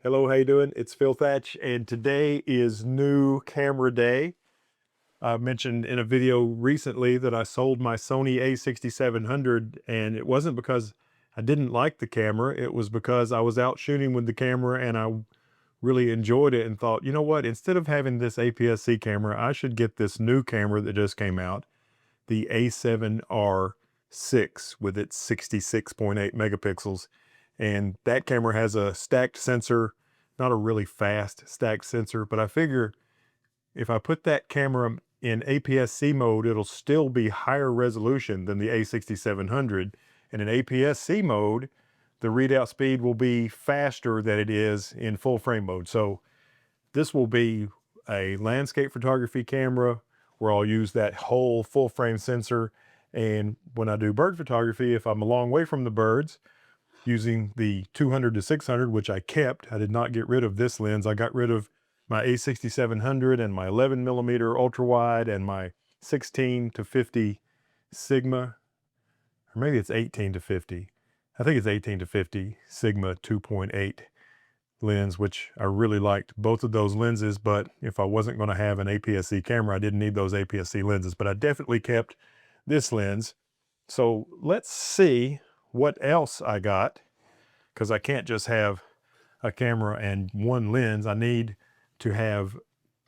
Hello, how you doing? It's Phil Thatch, and today is new camera day. I mentioned in a video recently that I sold my Sony A6700, and it wasn't because I didn't like the camera. It was because I was out shooting with the camera and I really enjoyed it and thought, you know what, instead of having this APS-C camera, I should get this new camera that just came out, the A7R6 with its 66.8 megapixels. And that camera has a stacked sensor, not a really fast stacked sensor, but I figure if I put that camera in APS-C mode, it'll still be higher resolution than the A6700. And in APS-C mode, the readout speed will be faster than it is in full frame mode. So this will be a landscape photography camera where I'll use that whole full frame sensor. And when I do bird photography, if I'm a long way from the birds, using the 200 to 600, which I kept. I did not get rid of this lens. I got rid of my A6700 and my 11mm ultra wide and my 16 to 50 Sigma, or maybe it's 18 to 50. I think it's 18 to 50 Sigma 2.8 lens, which I really liked both of those lenses. But if I wasn't going to have an APS-C camera, I didn't need those APS-C lenses, but I definitely kept this lens. So let's see what else I got, because I can't just have a camera and one lens. I need to have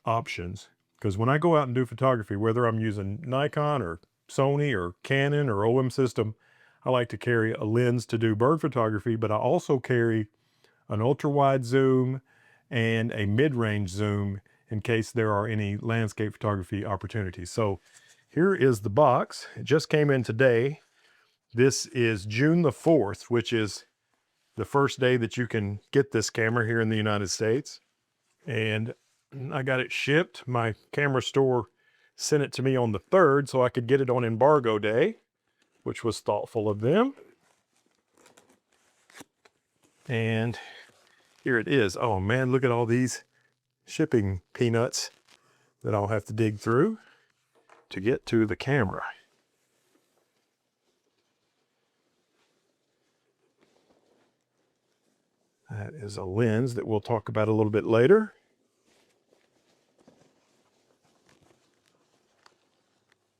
options, because when I go out and do photography, whether I'm using Nikon or Sony or Canon or OM system, I like to carry a lens to do bird photography, but I also carry an ultra wide zoom and a mid-range zoom in case there are any landscape photography opportunities. So here is the box. It just came in today. This is June the 4th, which is the first day that you can get this camera here in the United States. And I got it shipped. My camera store sent it to me on the 3rd so I could get it on embargo day, which was thoughtful of them. And here it is. Oh man, look at all these shipping peanuts that I'll have to dig through to get to the camera. That is a lens that we'll talk about a little bit later.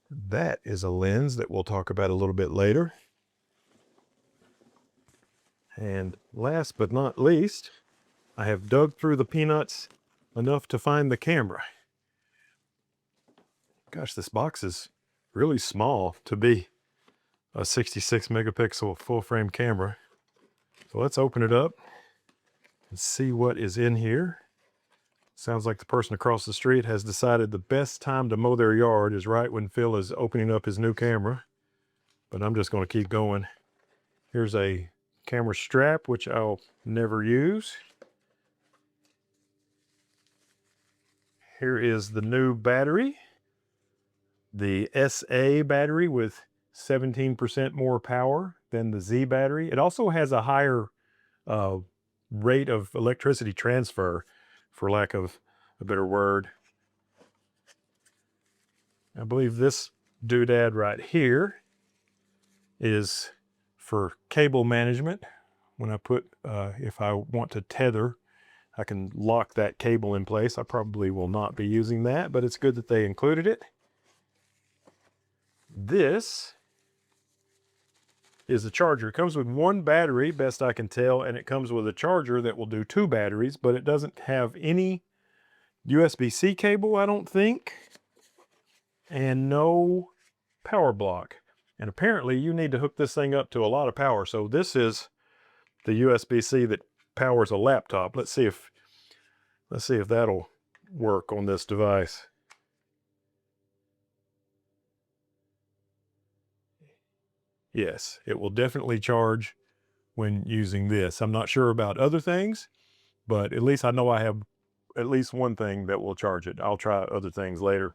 That is a lens that we'll talk about a little bit later. And last but not least, I have dug through the peanuts enough to find the camera. Gosh, this box is really small to be a 66 megapixel full frame camera. So let's open it up and see what is in here. Sounds like the person across the street has decided the best time to mow their yard is right when Phil is opening up his new camera. But I'm just going to keep going. Here's a camera strap, which I'll never use. Here is the new battery, the SA battery with 17% more power than the Z battery. It also has a higher rate of electricity transfer, for lack of a better word. I believe this doodad right here is for cable management. When I put, if I want to tether, I can lock that cable in place. I probably will not be using that, but it's good that they included it. This is the charger. It comes with one battery, best I can tell, and it comes with a charger that will do 2 batteries, but it doesn't have any USB-C cable, I don't think, and no power block. And apparently you need to hook this thing up to a lot of power. So this is the USB-C that powers a laptop. Let's see if that'll work on this device. Yes, it will definitely charge when using this. I'm not sure about other things, but at least I know I have at least one thing that will charge it. I'll try other things later.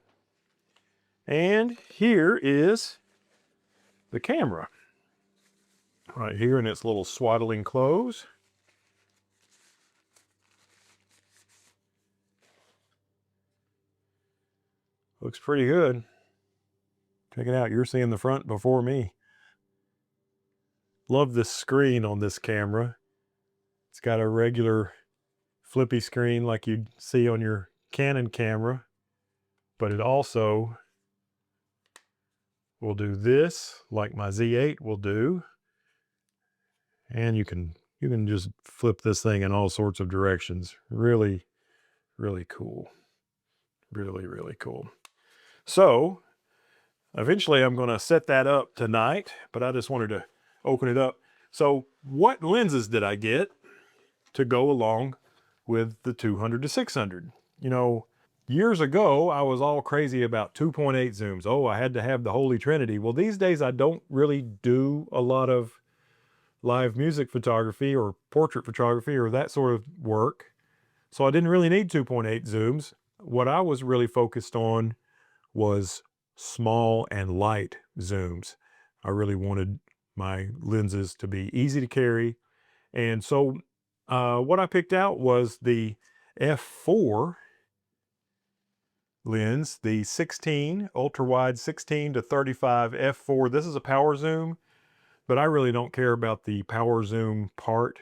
And here is the camera. Right here in its little swaddling clothes. Looks pretty good. Check it out, you're seeing the front before me. Love this screen on this camera. It's got a regular flippy screen like you'd see on your Canon camera, but it also will do this like my Z8 will do. And you can just flip this thing in all sorts of directions. Really, really cool. Really, really cool. So eventually I'm going to set that up tonight, but I just wanted to open it up. So what lenses did I get to go along with the 200 to 600? You know, years ago, I was all crazy about 2.8 zooms. Oh, I had to have the Holy Trinity. Well, these days I don't really do a lot of live music photography or portrait photography or that sort of work. So I didn't really need 2.8 zooms. What I was really focused on was small and light zooms. I really wanted my lenses to be easy to carry. And so what I picked out was the f4 lens, the 16 ultra wide 16 to 35 f4. This is a power zoom, but I really don't care about the power zoom part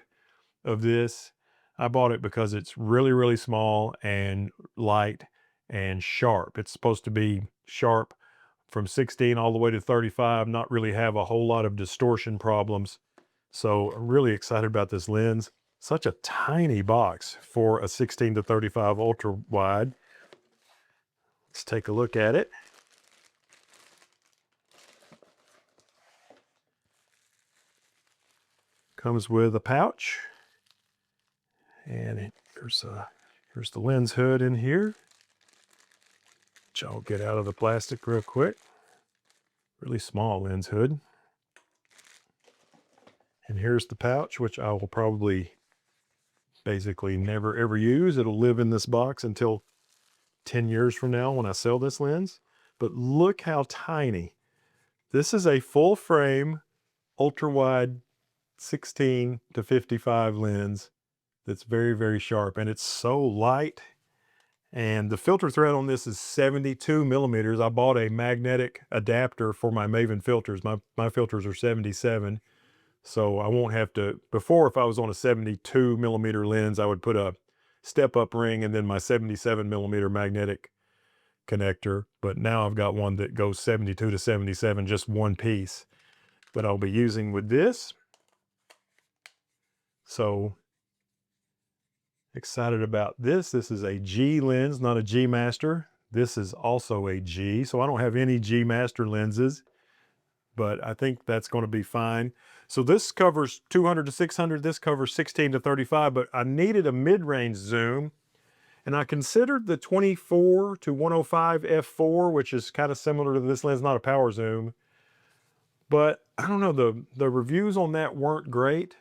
of this. I bought it because it's really, really small and light and sharp. It's supposed to be sharp from 16 all the way to 35, not really have a whole lot of distortion problems. So I'm really excited about this lens. Such a tiny box for a 16 to 35 ultra wide. Let's take a look at it. Comes with a pouch, and here's the lens hood in here, which I'll get out of the plastic real quick. Really small lens hood. And here's the pouch, which I will probably basically never ever use. It'll live in this box until 10 years from now when I sell this lens. But look how tiny. This is a full frame, ultra wide 16 to 55 lens that's very, very sharp, and it's so light. And the filter thread on this is 72 millimeters. I bought a magnetic adapter for my Maven filters. My filters are 77. So I won't have to, before if I was on a 72 millimeter lens, I would put a step up ring and then my 77 millimeter magnetic connector. But now I've got one that goes 72 to 77, just one piece. But I'll be using with this. So excited about this. This is a G lens, not a G Master. This is also a G. So I don't have any G Master lenses, but I think that's going to be fine. So this covers 200 to 600. This covers 16 to 35, but I needed a mid-range zoom. And I considered the 24 to 105 f4, which is kind of similar to this lens, not a power zoom. But I don't know, the reviews on that weren't great.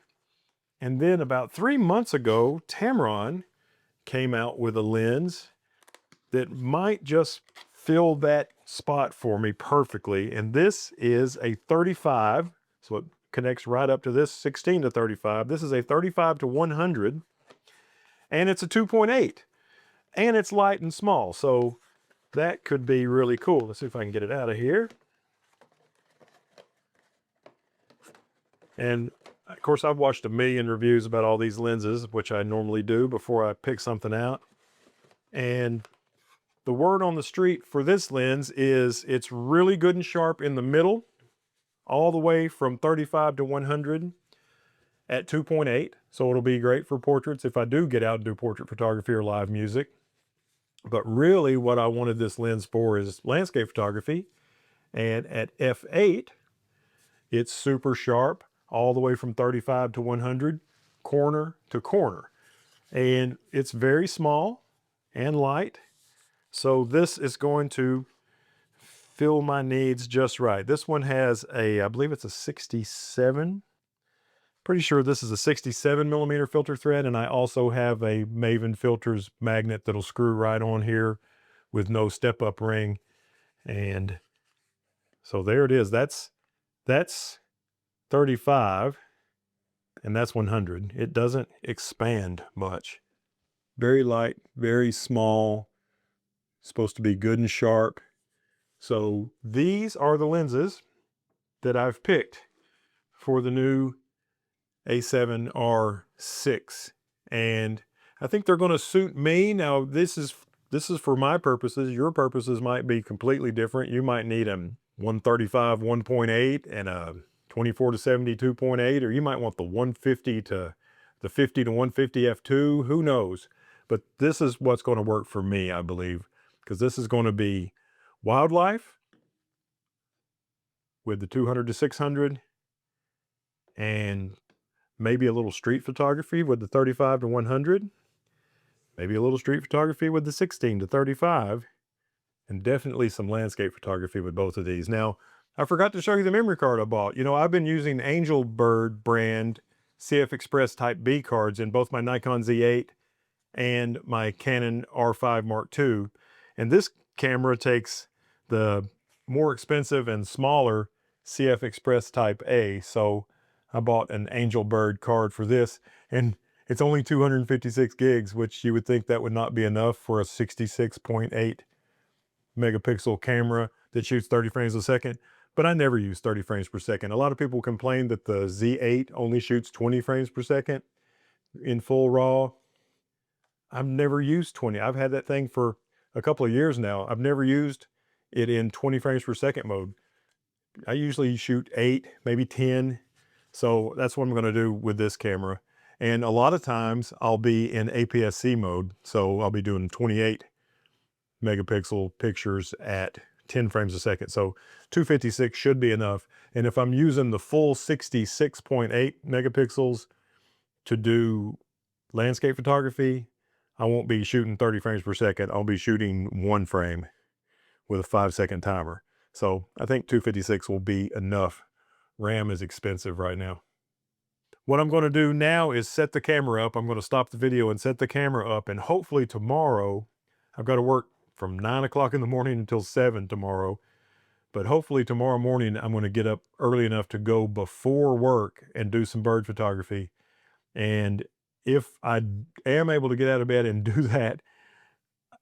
And then about 3 months ago, Tamron came out with a lens that might just fill that spot for me perfectly. And this is a 35, so it connects right up to this 16 to 35. This is a 35 to 100, and it's a 2.8, and it's light and small. So that could be really cool. Let's see if I can get it out of here. And of course, I've watched a million reviews about all these lenses, which I normally do before I pick something out. And the word on the street for this lens is it's really good and sharp in the middle, all the way from 35 to 100 at 2.8. So it'll be great for portraits if I do get out and do portrait photography or live music. But really what I wanted this lens for is landscape photography. And at f8, it's super sharp, all the way from 35 to 100, corner to corner. And it's very small and light. So this is going to fill my needs just right. This one has a, I believe it's a 67. Pretty sure this is a 67 millimeter filter thread. And I also have a Maven Filters magnet that'll screw right on here with no step up ring. And so there it is. That's 35, and that's 100. It doesn't expand much. Very light, very small, supposed to be good and sharp. So these are the lenses that I've picked for the new A7R6. And I think they're going to suit me. Now, this is for my purposes. Your purposes might be completely different. You might need a 135 1.8 and a 24 to 70 2.8, or you might want the 150 to the 50 to 150 f2. Who knows? But this is what's going to work for me, I believe, because this is going to be wildlife with the 200 to 600, and maybe a little street photography with the 35 to 100. Maybe a little street photography with the 16 to 35, and definitely some landscape photography with both of these. Now, I forgot to show you the memory card I bought. You know, I've been using Angel Bird brand CF Express Type B cards in both my Nikon Z8 and my Canon R5 Mark II. And this camera takes the more expensive and smaller CF Express Type A. So I bought an Angel Bird card for this, and it's only 256 gigs, which you would think that would not be enough for a 66.8 megapixel camera that shoots 30 frames a second. But I never use 30 frames per second. A lot of people complain that the Z8 only shoots 20 frames per second in full RAW. I've never used 20. I've had that thing for a couple of years now. I've never used it in 20 frames per second mode. I usually shoot 8, maybe 10. So that's what I'm going to do with this camera. And a lot of times I'll be in APS-C mode. So I'll be doing 28 megapixel pictures at 10 frames a second. So 256 should be enough. And if I'm using the full 66.8 megapixels to do landscape photography, I won't be shooting 30 frames per second. I'll be shooting 1 frame with a 5-second timer. So I think 256 will be enough. RAM is expensive right now. What I'm going to do now is set the camera up. I'm going to stop the video and set the camera up, and hopefully tomorrow, I've got to work from 9 o'clock in the morning until 7 tomorrow, but hopefully tomorrow morning I'm going to get up early enough to go before work and do some bird photography. And if I am able to get out of bed and do that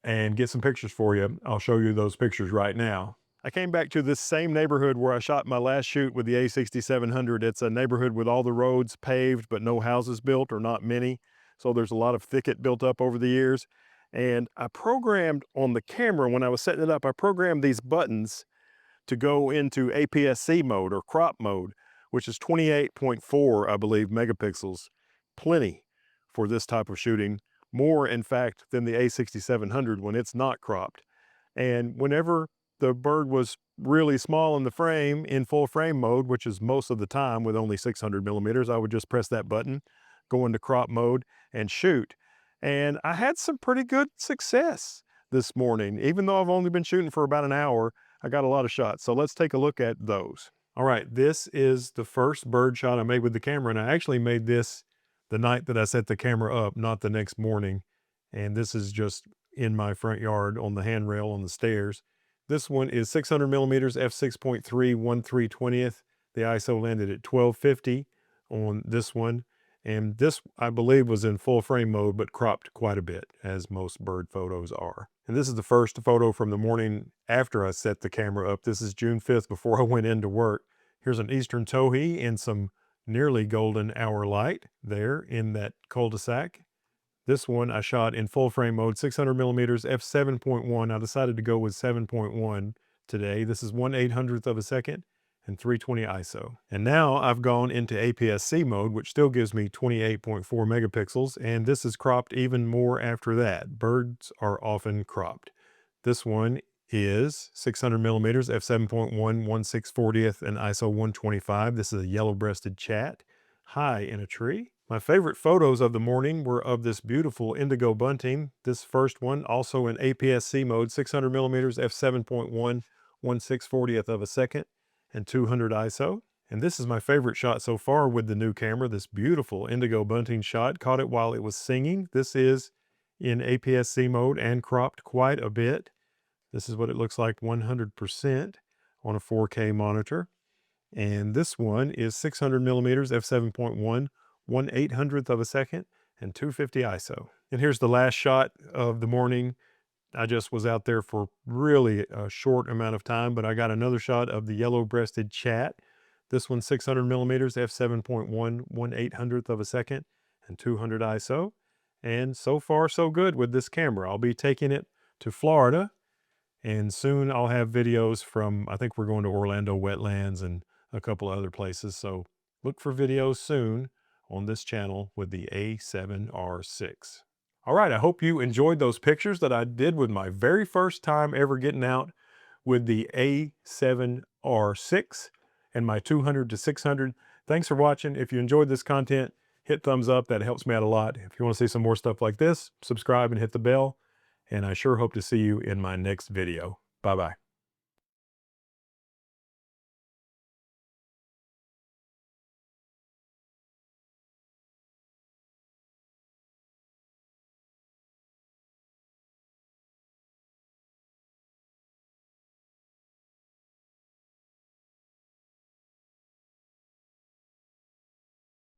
and get some pictures for you, I'll show you those pictures right now. I came back to this same neighborhood where I shot my last shoot with the A6700. It's a neighborhood with all the roads paved, but no houses built, or not many. So there's a lot of thicket built up over the years. And I programmed on the camera, when I was setting it up, I programmed these buttons to go into APS-C mode or crop mode, which is 28.4, I believe, megapixels. Plenty for this type of shooting. More, in fact, than the A6700 when it's not cropped. And whenever the bird was really small in the frame, in full frame mode, which is most of the time with only 600 millimeters, I would just press that button, go into crop mode, and shoot. And I had some pretty good success this morning. Even though I've only been shooting for about an hour, I got a lot of shots. So let's take a look at those. All right, this is the first bird shot I made with the camera, and I actually made this the night that I set the camera up, not the next morning. And this is just in my front yard on the handrail on the stairs. This one is 600 millimeters, f6.3, 1/320th. The ISO landed at 1250 on this one. And this, I believe, was in full frame mode, but cropped quite a bit, as most bird photos are. And this is the first photo from the morning after I set the camera up. This is June 5th, before I went into work. Here's an eastern towhee in some nearly golden hour light there in that cul-de-sac. This one I shot in full frame mode, 600 millimeters, f7.1. I decided to go with 7.1 today. This is 1/800th of a second and 320 ISO. And now I've gone into APS-C mode, which still gives me 28.4 megapixels. And this is cropped even more after that. Birds are often cropped. This one is 600 millimeters, f7.1, 1/640th, and ISO 125. This is a yellow-breasted chat, high in a tree. My favorite photos of the morning were of this beautiful indigo bunting. This first one, also in APS-C mode, 600 millimeters, f7.1, 1/640th of a second, and 200 ISO. And this is my favorite shot so far with the new camera, this beautiful indigo bunting shot. Caught it while it was singing. This is in APS-C mode and cropped quite a bit. This is what it looks like 100% on a 4K monitor. And this one is 600 millimeters, f7.1, 1/800th of a second, and 250 ISO. And here's the last shot of the morning. I just was out there for really a short amount of time, but I got another shot of the yellow-breasted chat. This one's 600 millimeters, f7.1, 1/800th of a second, and 200 ISO. And so far, so good with this camera. I'll be taking it to Florida, and soon I'll have videos from, I think we're going to Orlando Wetlands and a couple of other places. So look for videos soon on this channel with the A7R6. All right, I hope you enjoyed those pictures that I did with my very first time ever getting out with the A7R6 and my 200 to 600. Thanks for watching. If you enjoyed this content, hit thumbs up. That helps me out a lot. If you want to see some more stuff like this, subscribe and hit the bell. And I sure hope to see you in my next video. Bye-bye.